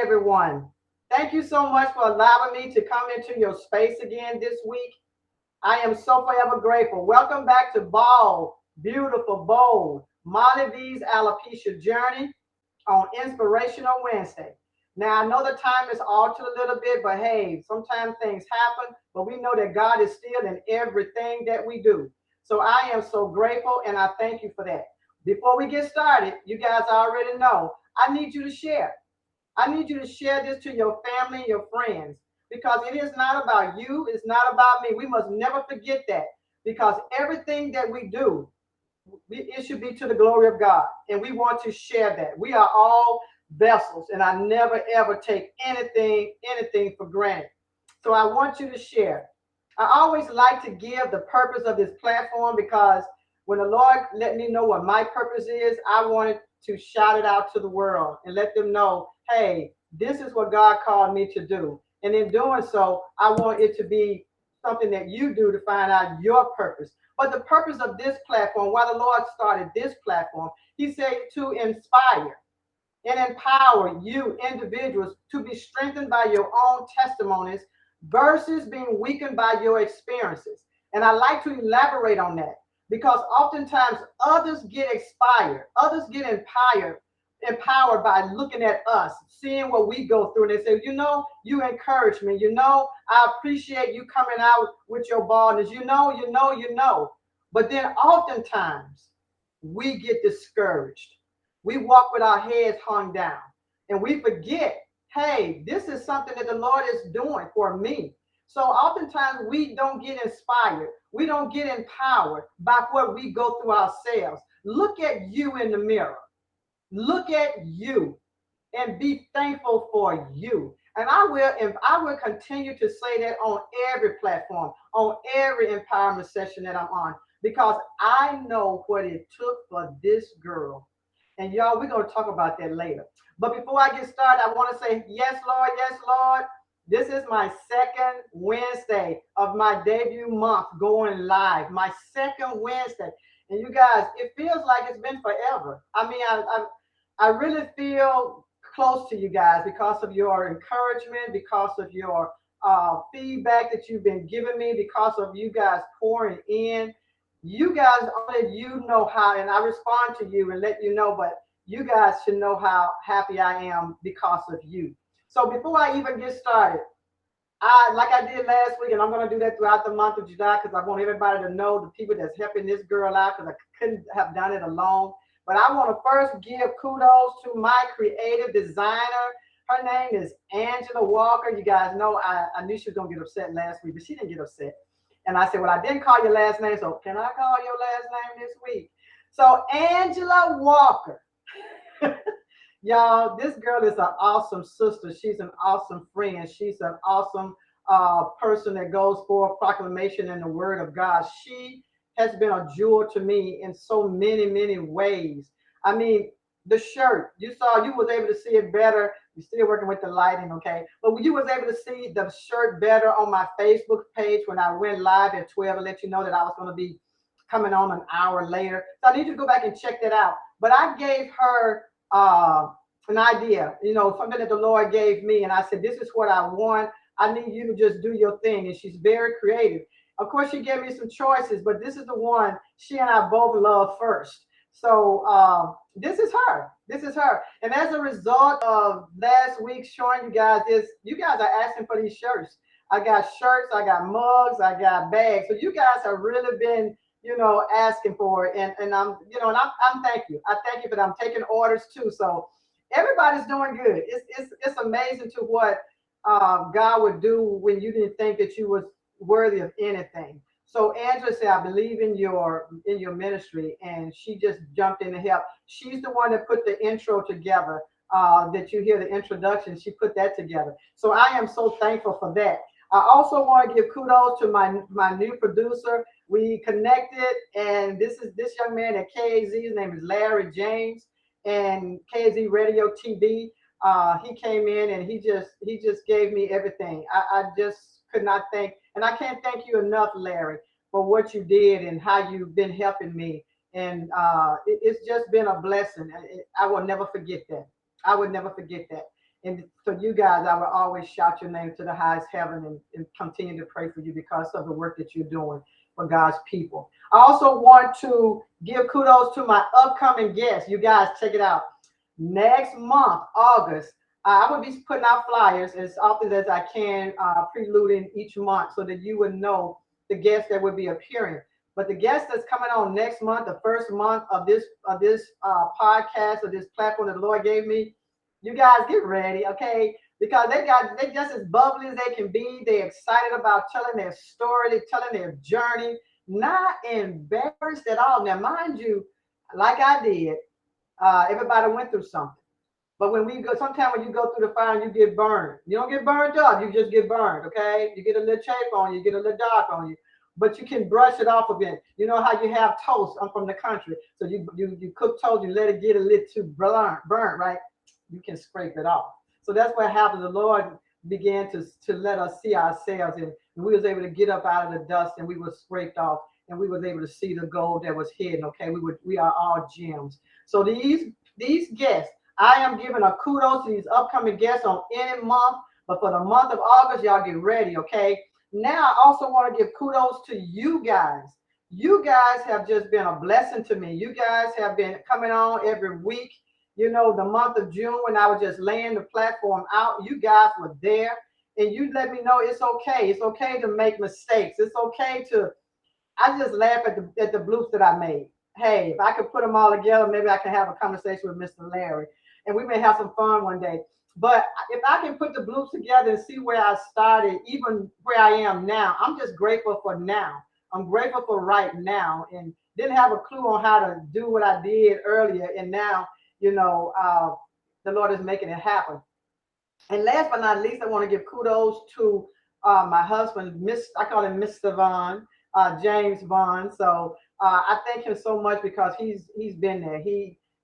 everyone. Thank you so much for allowing me to come into your space again this week. I am so forever grateful. Welcome back to Bald, Beautiful, Bold, Mollie V's Alopecia Journey on Inspirational Wednesday. Now, I know the time is altered a little bit, but hey, sometimes things happen, but we know that God is still in everything that we do. So I am so grateful and I thank you for that. Before we get started, you guys already know, I need you to share. I need you to share this to your family and your friends because it is not about you. It's not about me. We must never forget that because everything that we do, it should be to the glory of God. And we want to share that. We are all vessels and I never ever take anything for granted. So I want you to share. I always like to give the purpose of this platform because when the Lord let me know what my purpose is, I wanted to shout it out to the world and let them know, hey, this is what God called me to do. And in doing so, I want it to be something that you do to find out your purpose. But the purpose of this platform, why the Lord started this platform, He said to inspire and empower you individuals to be strengthened by your own testimonies versus being weakened by your experiences. And I like to elaborate on that because oftentimes others get inspired, others get empowered by looking at us, seeing what we go through, and they say, you know, you encourage me, you know, I appreciate you coming out with your baldness, you know. But then oftentimes we get discouraged. We walk with our heads hung down and we forget, hey, this is something that the Lord is doing for me. So oftentimes we don't get inspired. We don't get empowered by what we go through ourselves. Look at you in the mirror. Look at you and be thankful for you. And I will continue to say that on every platform, on every empowerment session that I'm on, because I know what it took for this girl. And y'all, we're going to talk about that later. But before I get started, I want to say, yes, Lord, yes, Lord. This is my second Wednesday of my debut month going live. My second Wednesday. And you guys, it feels like it's been forever. I mean, I really feel close to you guys because of your encouragement, because of your feedback that you've been giving me, because of you guys pouring in. You guys, only you know how, and I respond to you and let you know, but you guys should know how happy I am because of you. So before I even get started, like I did last week, and I'm going to do that throughout the month of July because I want everybody to know the people that's helping this girl out because I couldn't have done it alone. But I want to first give kudos to my creative designer. Her name is Angela Walker. You guys know I knew she was going to get upset last week, but she didn't get upset. And I said, well, I didn't call your last name, so can I call your last name this week? So Angela Walker. Y'all, this girl is an awesome sister. She's an awesome friend. She's an awesome person that goes for proclamation in the word of God. She has been a jewel to me in so many ways. I mean, the shirt, you saw, you was able to see it better. You're still working with the lighting, okay? But you was able to see the shirt better on my Facebook page when I went live at 12 and let you know that I was going to be coming on an hour later. So I need you to go back and check that out. But I gave her an idea, you know, something that the Lord gave me. And I said, this is what I want. I need you to just do your thing. And she's very creative. Of course, she gave me some choices, but this is the one she and I both love first. So this is her. This is her. And as a result of last week showing you guys this, you guys are asking for these shirts. I got shirts, I got mugs, I got bags. So you guys have really been, you know, asking for it. And I'm, you know, and I'm thank you. I thank you, but I'm taking orders too. So everybody's doing good. It's amazing to what God would do when you didn't think that you was worthy of anything. So Angela said, I believe in your ministry, and she just jumped in to help. She's the one that put the intro together. That you hear the introduction, she put that together. So I am so thankful for that. I also want to give kudos to my new producer. We connected, and this young man at KAZ. His name is Larry James, and KAZ Radio TV. He came in and he just gave me everything. I just could not thank, and I can't thank you enough, Larry, for what you did and how you've been helping me. And it's just been a blessing. I will never forget that. I would never forget that. And for you guys, I will always shout your name to the highest heaven and continue to pray for you because of the work that you're doing for God's people. I also want to give kudos to my upcoming guests. You guys, check it out. Next month, August, I will be putting out flyers as often as I can, preluding each month so that you would know the guests that will be appearing. But the guest that's coming on next month, the first month of this podcast or this platform that the Lord gave me, you guys get ready, okay? Because they just as bubbly as they can be. They're excited about telling their story, they're telling their journey, not embarrassed at all. Now, mind you, like I did, everybody went through something. But when we go, sometimes when you go through the fire and you get burned, you don't get burned up, you just get burned, okay? You get a little chafe on you, get a little dark on you, but you can brush it off again. You know how you have toast? I'm from the country, so you cook toast, you let it get a little too burnt, right? You can scrape it off. So that's what happened. The Lord began to let us see ourselves, and we was able to get up out of the dust, and we were scraped off, and we was able to see the gold that was hidden. Okay, we are all gems. So these guests, I am giving a kudos to these upcoming guests on any month, but for the month of August, y'all get ready, okay? Now, I also want to give kudos to you guys. You guys have just been a blessing to me. You guys have been coming on every week. You know, the month of June when I was just laying the platform out, you guys were there and you let me know it's okay. It's okay to make mistakes. It's okay to, I just laugh at the bloops that I made. Hey, if I could put them all together, maybe I can have a conversation with Mr. Larry, and we may have some fun one day. But if I can put the bloops together and see where I started, even where I am now, I'm just grateful for now. I'm grateful for right now, and didn't have a clue on how to do what I did earlier, and now you know the Lord is making it happen. And last but not least, I want to give kudos to my husband, I call him Mr. Vaughn, James Vaughn. So I thank him so much because he's been there.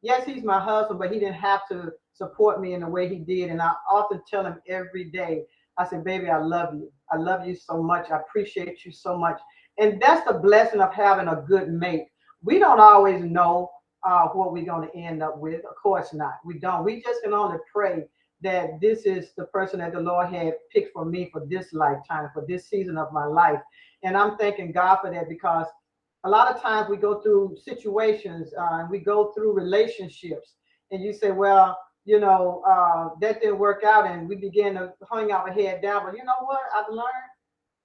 Yes, he's my husband, but he didn't have to support me in the way he did. And I often tell him every day, I said, baby, I love you. I love you so much. I appreciate you so much. And that's the blessing of having a good mate. We don't always know what we're going to end up with. Of course not. We don't. We just can only pray that this is the person that the Lord had picked for me for this lifetime, for this season of my life. And I'm thanking God for that because a lot of times we go through situations and we go through relationships, and you say, well, that didn't work out, and we begin to hang our head down. But you know what? I've learned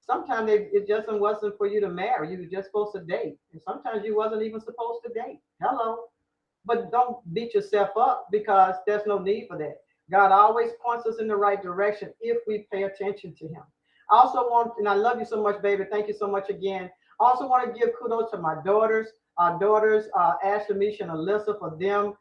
sometimes it just wasn't for you to marry. You were just supposed to date, and sometimes you wasn't even supposed to date. Hello. But don't beat yourself up because there's no need for that. God always points us in the right direction if we pay attention to Him. I also want, and I love you so much, baby. Thank you so much again. I also want to give kudos to my daughters, Ashley, Misha, and Alyssa, for them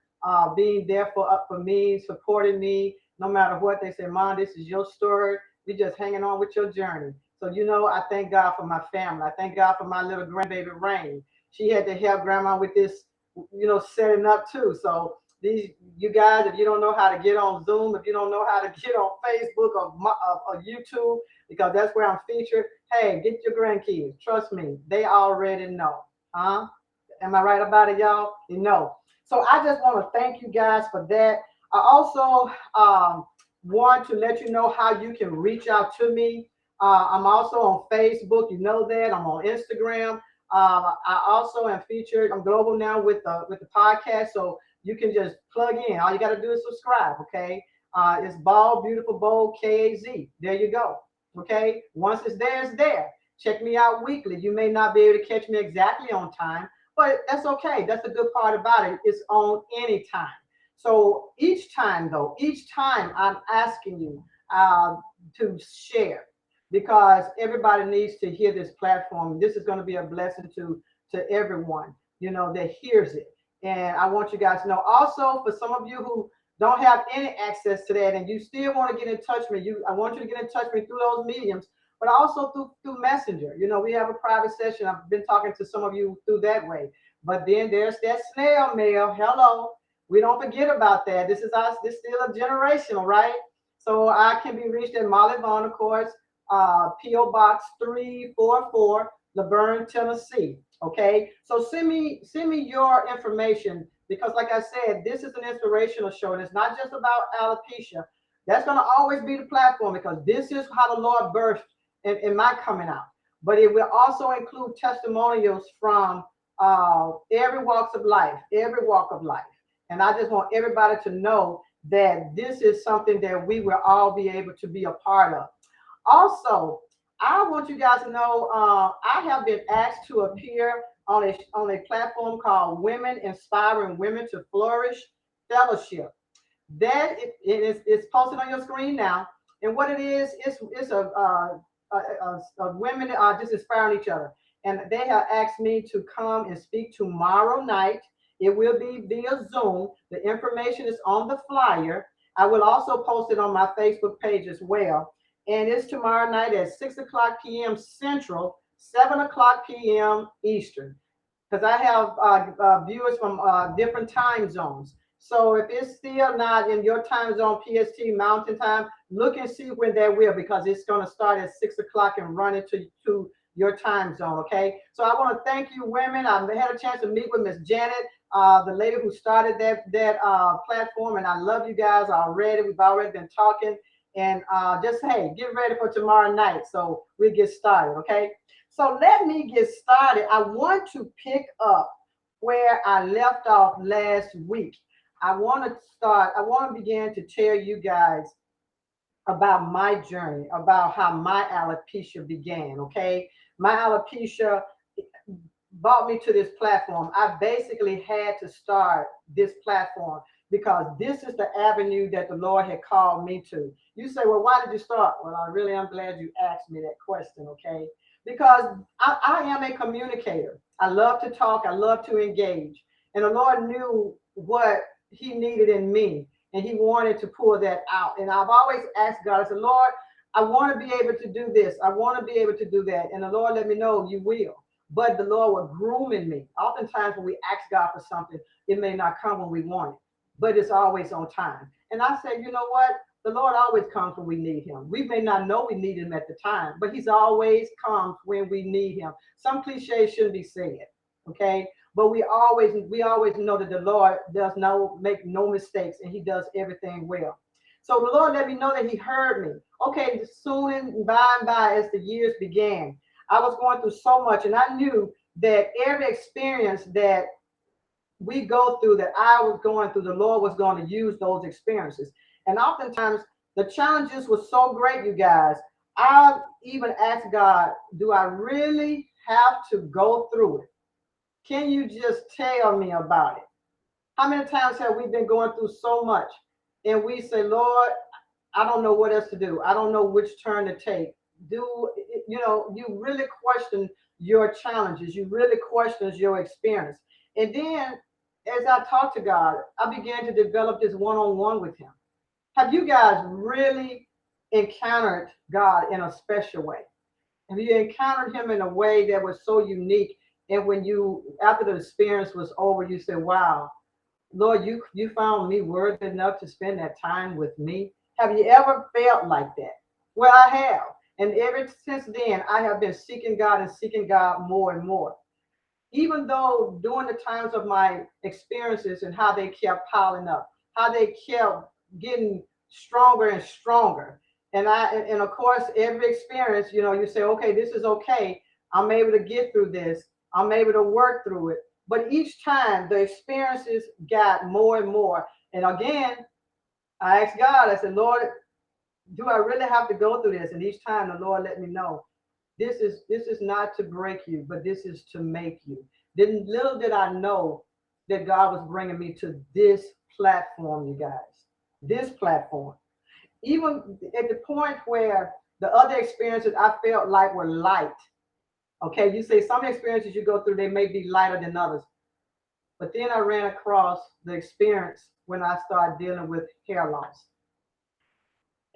being there for me, supporting me, no matter what. They say, Mom, this is your story. We're just hanging on with your journey. So, I thank God for my family. I thank God for my little grandbaby, Rain. She had to help Grandma with this setting up too. So these you guys, if you don't know how to get on Zoom, if you don't know how to get on Facebook or YouTube, because that's where I'm featured, hey, get your grandkids. Trust me, they already know. Huh? Am I right about it, y'all? You know. So I just want to thank you guys for that. I also want to let you know how you can reach out to me. I'm also on Facebook. You know that. I'm on Instagram. I also am featured. I'm global now with the podcast, so you can just plug in. All you got to do is subscribe. Okay, it's Bald Beautiful Bold KAZ. There you go. Okay, once it's there, it's there. Check me out weekly. You may not be able to catch me exactly on time, but that's okay. That's the good part about it. It's on any time. So each time, I'm asking you to share because everybody needs to hear this platform. This is going to be a blessing to everyone, that hears it. And I want you guys to know also for some of you who don't have any access to that and you still want to get in touch with me, I want you to get in touch with me through those mediums, but also through Messenger. We have a private session. I've been talking to some of you through that way. But then there's that snail mail. Hello. We don't forget about that. This is still a generational, right? So I can be reached at Mollie Vaughn, of course, P.O. Box 344, Laverne, Tennessee. Okay, so send me your information because, like I said, this is an inspirational show, and it's not just about alopecia. That's going to always be the platform because this is how the Lord birthed in my coming out. But it will also include testimonials from every walks of life, every walk of life. And I just want everybody to know that this is something that we will all be able to be a part of. Also, I want you guys to know I have been asked to appear on a platform called Women Inspiring Women to Flourish Fellowship. That it's posted on your screen now. And what it is, it's a women are just inspiring each other. And they have asked me to come and speak tomorrow night. It will be via Zoom. The information is on the flyer. I will also post it on my Facebook page as well. And it's tomorrow night at 6 o'clock p.m. Central, 7 o'clock p.m. Eastern, because I have viewers from different time zones. So if it's still not in your time zone, PST Mountain Time, look and see when that will, because it's going to start at 6 o'clock and run into to your time zone. Okay. So I want to thank you, women. I had a chance to meet with Miss Janet, the lady who started that platform, and I love you guys already. We've already been talking, and just hey, get ready for tomorrow night. So we get started. Okay. So let me get started. I want to pick up where I left off last week. I want to begin to tell you guys about my journey, about how my alopecia began. Okay. My alopecia brought me to this platform. I basically had to start this platform because this is the avenue that the Lord had called me to. You say, well, why did you start? Well, I really am glad you asked me that question, okay? Because I am a communicator. I love to talk. I love to engage. And the Lord knew what he needed in me, and he wanted to pull that out. And I've always asked God, I said, Lord, I want to be able to do this. I want to be able to do that. And the Lord let me know you will. But the Lord was grooming me. Oftentimes when we ask God for something, it may not come when we want it, but it's always on time. And I said, you know what? The Lord always comes when we need him. We may not know we need him at the time, but he's always comes when we need him. Some cliches shouldn't be said, okay? But we always know that the Lord does make no mistakes, and he does everything well. So the Lord let me know that he heard me. Okay, soon and by as the years began, I was going through so much, and I knew that every experience that we go through, that I was going through, the Lord was going to use those experiences. And oftentimes the challenges were so great, you guys. I even asked God, do I really have to go through it? Can you just tell me about it? How many times have we been going through so much and we say, Lord, I don't know what else to do. I don't know which turn to take. You really question your challenges. You really question your experience. And then as I talked to God, I began to develop this one-on-one with him. Have you guys really encountered God in a special way? Have you encountered him in a way that was so unique? And when after the experience was over, you said, wow, Lord, you found me worthy enough to spend that time with me. Have you ever felt like that? Well, I have. And ever since then, I have been seeking God and seeking God more and more. Even though during the times of my experiences and how they kept piling up, how they kept getting stronger and stronger. And of course, every experience, you say, okay, this is okay. I'm able to get through this. I'm able to work through it. But each time the experiences got more and more. And again, I asked God, I said, Lord, do I really have to go through this? And each time the Lord let me know, this is not to break you, but this is to make you. Then little did I know that God was bringing me to this platform, you guys. This platform. Even at the point where the other experiences I felt like were light. Okay, you say some experiences you go through, they may be lighter than others. But then I ran across the experience when I started dealing with hair loss.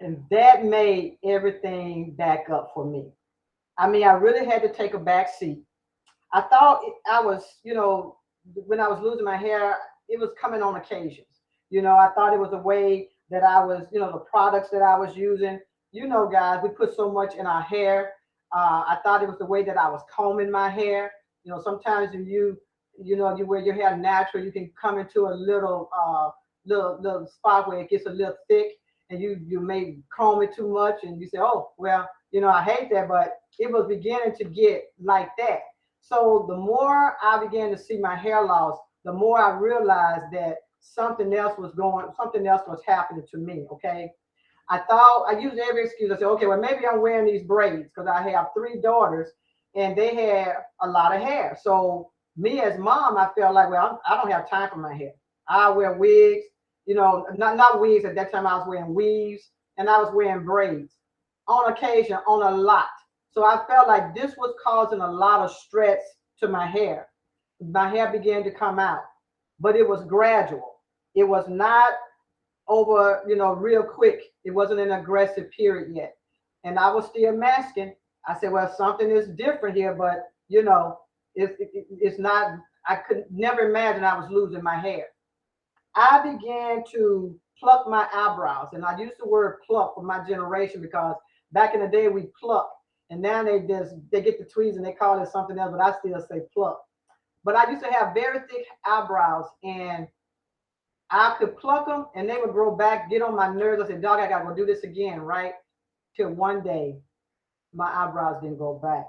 And that made everything back up for me. I mean, I really had to take a back seat. I thought I was, when I was losing my hair, it was coming on occasions. I thought it was a way that I was, the products that I was using. Guys, we put so much in our hair. I thought it was the way that I was combing my hair. Sometimes when you wear your hair natural, you can come into a little spot where it gets a little thick. and you may comb it too much, and you say, oh, well, I hate that, but it was beginning to get like that. So the more I began to see my hair loss, the more I realized that something else was happening to me. Okay. I thought I used every excuse. I said, okay, well, maybe I'm wearing these braids because I have three daughters and they had a lot of hair. So me as mom, I felt like, well, I don't have time for my hair. I wear wigs, not wigs. At that time, I was wearing weaves and I was wearing braids on occasion, on a lot. So I felt like this was causing a lot of stress to my hair. My hair began to come out, but it was gradual. It was not over, real quick. It wasn't an aggressive period yet. And I was still masking. I said, well, something is different here, but it's not, I could never imagine I was losing my hair. I began to pluck my eyebrows. And I use the word pluck for my generation because back in the day we pluck. And now they get the tweezers and they call it something else, but I still say pluck. But I used to have very thick eyebrows and I could pluck them and they would grow back, get on my nerves. I said, dog, I gotta go do this again, right? Till one day my eyebrows didn't go back.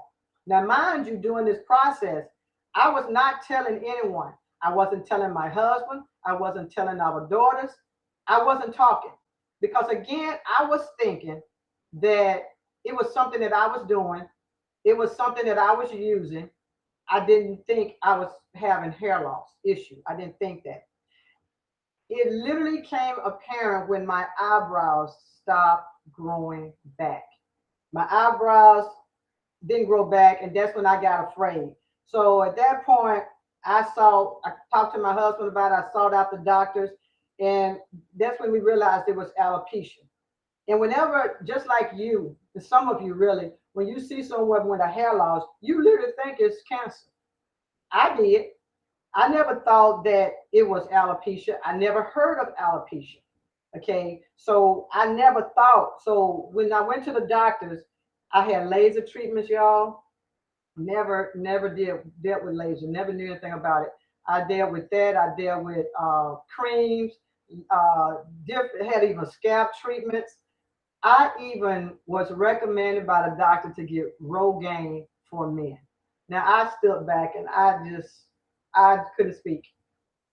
Now, mind you, during this process, I was not telling anyone. I wasn't telling my husband. I wasn't telling our daughters. I wasn't talking because, again, I was thinking that it was something that I was doing. It was something that I was using. I didn't think I was having hair loss issue. I didn't think that. It literally came apparent when my eyebrows stopped growing back. My eyebrows didn't grow back, and that's when I got afraid. So at that point, I talked to my husband about it. I sought out the doctors, and that's when we realized it was alopecia. And whenever, just like you, and some of you really, when you see someone with a hair loss, you literally think it's cancer. I did. I never thought that it was alopecia. I never heard of alopecia. Okay. So I never thought. So when I went to the doctors, I had laser treatments, y'all. Never dealt with laser. Never knew anything about it. I dealt with that. I dealt with creams. Had even scalp treatments. I even was recommended by the doctor to get Rogaine for men. Now I stood back and I couldn't speak.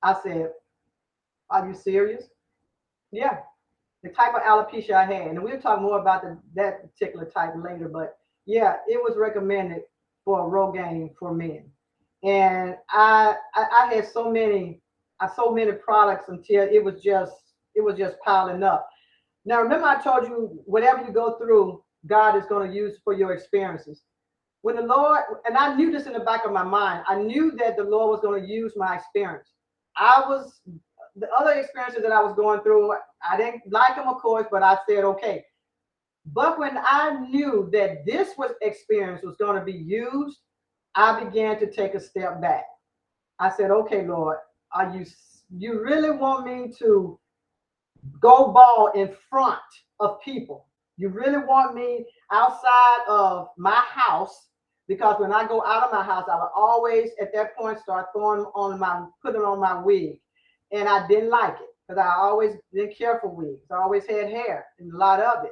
I said, "Are you serious?" Yeah, the type of alopecia I had, and we'll talk more about that particular type later. But yeah, it was recommended for Rogaine for men, and I had so many products until it was just piling up. Now remember, I told you whatever you go through, God is going to use for your experiences. When the Lord, and I knew this in the back of my mind, I knew that the Lord was going to use my experience. The other experiences that I was going through, I didn't like them, of course, but I said, okay. But when I knew that this experience was going to be used, I began to take a step back. I said, okay, Lord, you really want me to go bald in front of people? You really want me outside of my house? Because when I go out of my house, I would always at that point start putting on my wig. And I didn't like it because I always didn't care for wigs. I always had hair and a lot of it.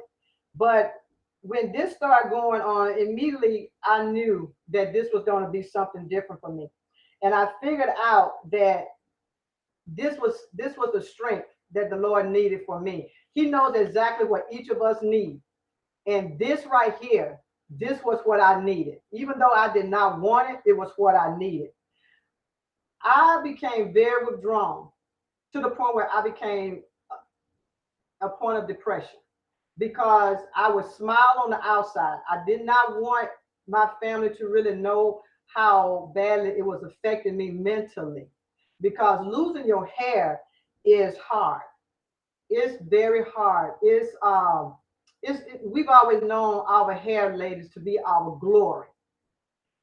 But when this started going on, immediately I knew that this was going to be something different for me. And I figured out that this was the strength that the Lord needed for me. He knows exactly what each of us need. And this right here, this was what I needed. Even though I did not want it, it was what I needed. I became very withdrawn to the point where I became a point of depression because I would smile on the outside. I did not want my family to really know how badly it was affecting me mentally, because losing your hair is hard. It's very hard. We've always known our hair, ladies, to be our glory.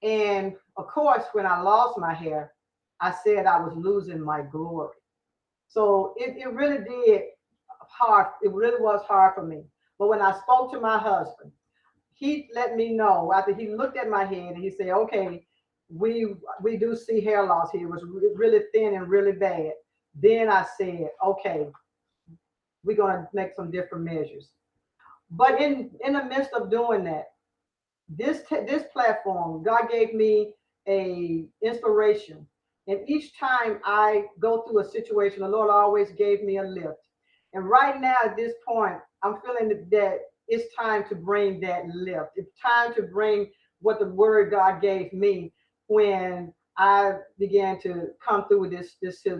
And of course, when I lost my hair, I said I was losing my glory. So it really did hard. It really was hard for me. But when I spoke to my husband, he let me know after he looked at my head and he said, okay, we do see hair loss here. It was really thin and really bad. Then I said, okay, we're going to make some different measures. But in the midst of doing that, this platform, God gave me a inspiration. And each time I go through a situation, the Lord always gave me a lift. And right now at this point, I'm feeling that it's time to bring that lift. It's time to bring what the word God gave me when I began to come through this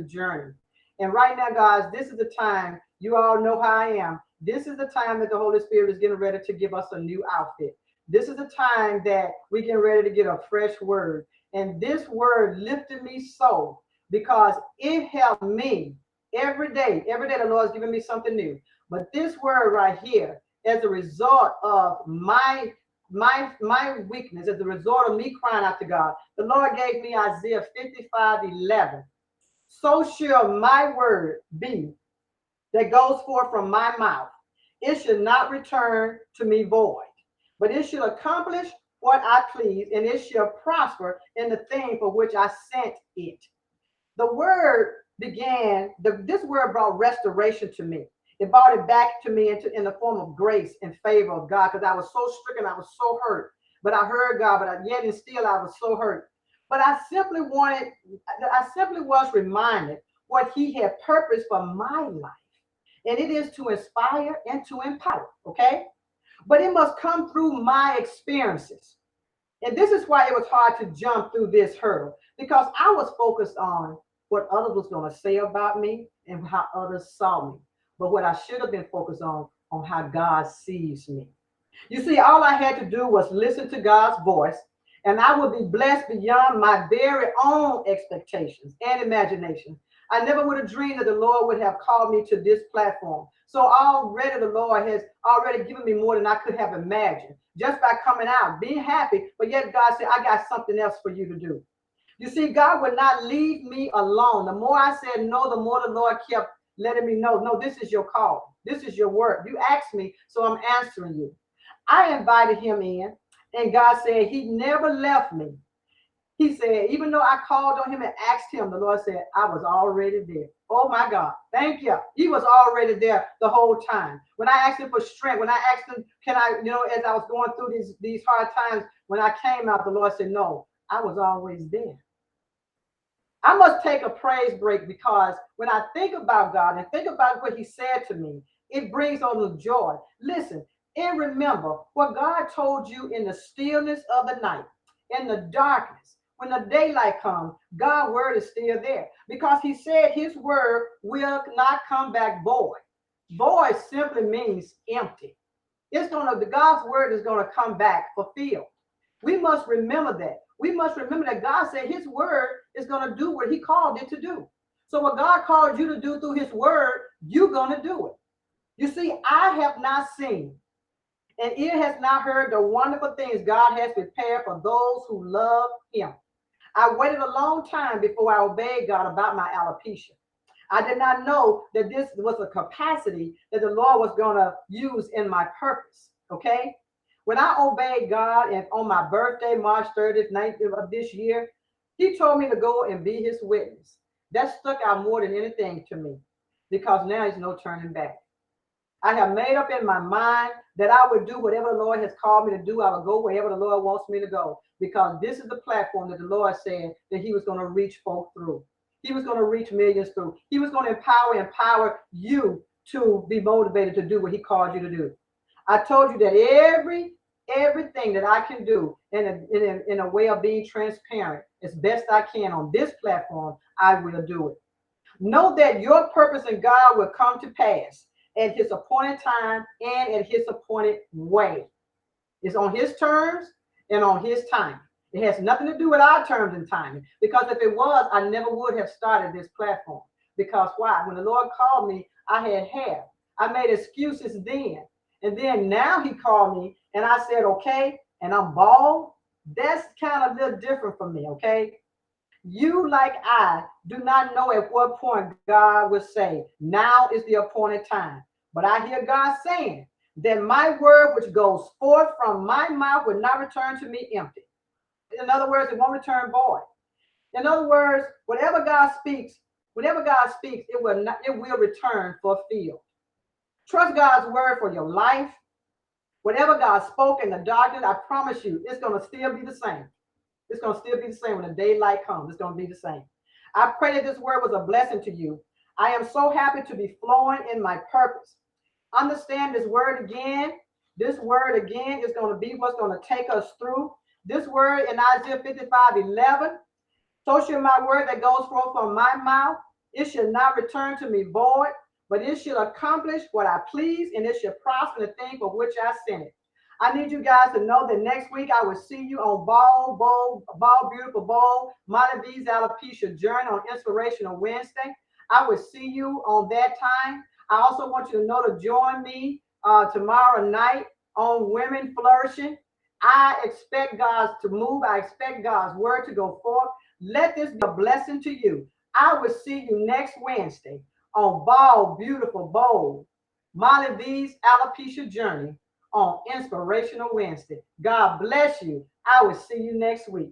journey. And right now, guys, this is the time. You all know how I am. This is the time that the Holy Spirit is getting ready to give us a new outfit. This is the time that we get ready to get a fresh word. And this word lifted me so because it helped me every day. Every day the Lord is giving me something new. But this word right here, as a result of my weakness, as a result of me crying out to God, the Lord gave me Isaiah 55:11. So shall my word be that goes forth from my mouth. It should not return to me void, but it shall accomplish what I please, and it shall prosper in the thing for which I sent it. The word this word brought restoration to me. It brought it back to me in the form of grace and favor of God, because I was so stricken, I was so hurt. But I heard God, yet and still I was so hurt. But I simply was reminded what he had purposed for my life. And it is to inspire and to empower, okay? But it must come through my experiences. And this is why it was hard to jump through this hurdle, because I was focused on what others was going to say about me and how others saw me. But what I should have been focused on how God sees me. You see, all I had to do was listen to God's voice, and I would be blessed beyond my very own expectations and imagination. I never would have dreamed that the Lord would have called me to this platform. So already the Lord has already given me more than I could have imagined just by coming out, being happy. But yet God said, I got something else for you to do. You see, God would not leave me alone. The more I said no, the more the Lord kept letting me know, no, this is your call. This is your work. You asked me, so I'm answering you. I invited him in, and God said he never left me. He said, even though I called on him and asked him, the Lord said, I was already there. Oh my God, thank you. He was already there the whole time. When I asked him for strength, when I asked him, can I, as I was going through these hard times, when I came out, the Lord said, no, I was always there. I must take a praise break, because when I think about God and think about what he said to me, it brings on the joy. Listen, and remember what God told you in the stillness of the night, in the darkness. When the daylight comes, God's word is still there, because he said his word will not come back void. Void simply means empty. God's word is going to come back fulfilled. We must remember that. We must remember that God said his word is going to do what he called it to do. So what God called you to do through his word, you're going to do it. You see, I have not seen, and ear has not heard the wonderful things God has prepared for those who love him. I waited a long time before I obeyed God about my alopecia. I did not know that this was a capacity that the Lord was going to use in my purpose, okay? When I obeyed God, and on my birthday, March 30th, 19th of this year, he told me to go and be his witness. That stuck out more than anything to me, because now there's no turning back. I have made up in my mind that I would do whatever the Lord has called me to do. I will go wherever the Lord wants me to go, because this is the platform that the Lord said that he was going to reach folk through. He was going to reach millions through. He was going to empower you to be motivated to do what he called you to do. I told you that everything that I can do in a way of being transparent as best I can on this platform, I will do it. Know that your purpose in God will come to pass at his appointed time and at his appointed way. It's on his terms and on his time. It has nothing to do with our terms and timing, because if it was, I never would have started this platform. Because why? When the Lord called me, I had hair. I made excuses then. And then now he called me and I said, okay, and I'm bald. That's kind of a little different for me, okay? You, like I, do not know at what point God will say, now is the appointed time. But I hear God saying that my word which goes forth from my mouth will not return to me empty. In other words, it won't return void. In other words, whatever God speaks, it will return fulfilled. Trust God's word for your life. Whatever God spoke in the darkness, I promise you, it's going to still be the same. It's going to still be the same when the daylight comes. It's going to be the same. I pray that this word was a blessing to you. I am so happy to be flowing in my purpose. Understand this word again. This word again is going to be what's going to take us through. This word in Isaiah 55:11. So shall my word that goes forth from my mouth, it shall not return to me void, but it shall accomplish what I please, and it shall prosper the thing for which I sent it. I need you guys to know that next week I will see you on Ball, Beautiful Bold, Mollie V's Alopecia Journey on Inspirational Wednesday. I will see you on that time. I also want you to know to join me tomorrow night on Women Flourishing. I expect God to move. I expect God's word to go forth. Let this be a blessing to you. I will see you next Wednesday on Ball, Beautiful, Bold, Mollie V's Alopecia Journey on Inspirational Wednesday. God bless you. I will see you next week.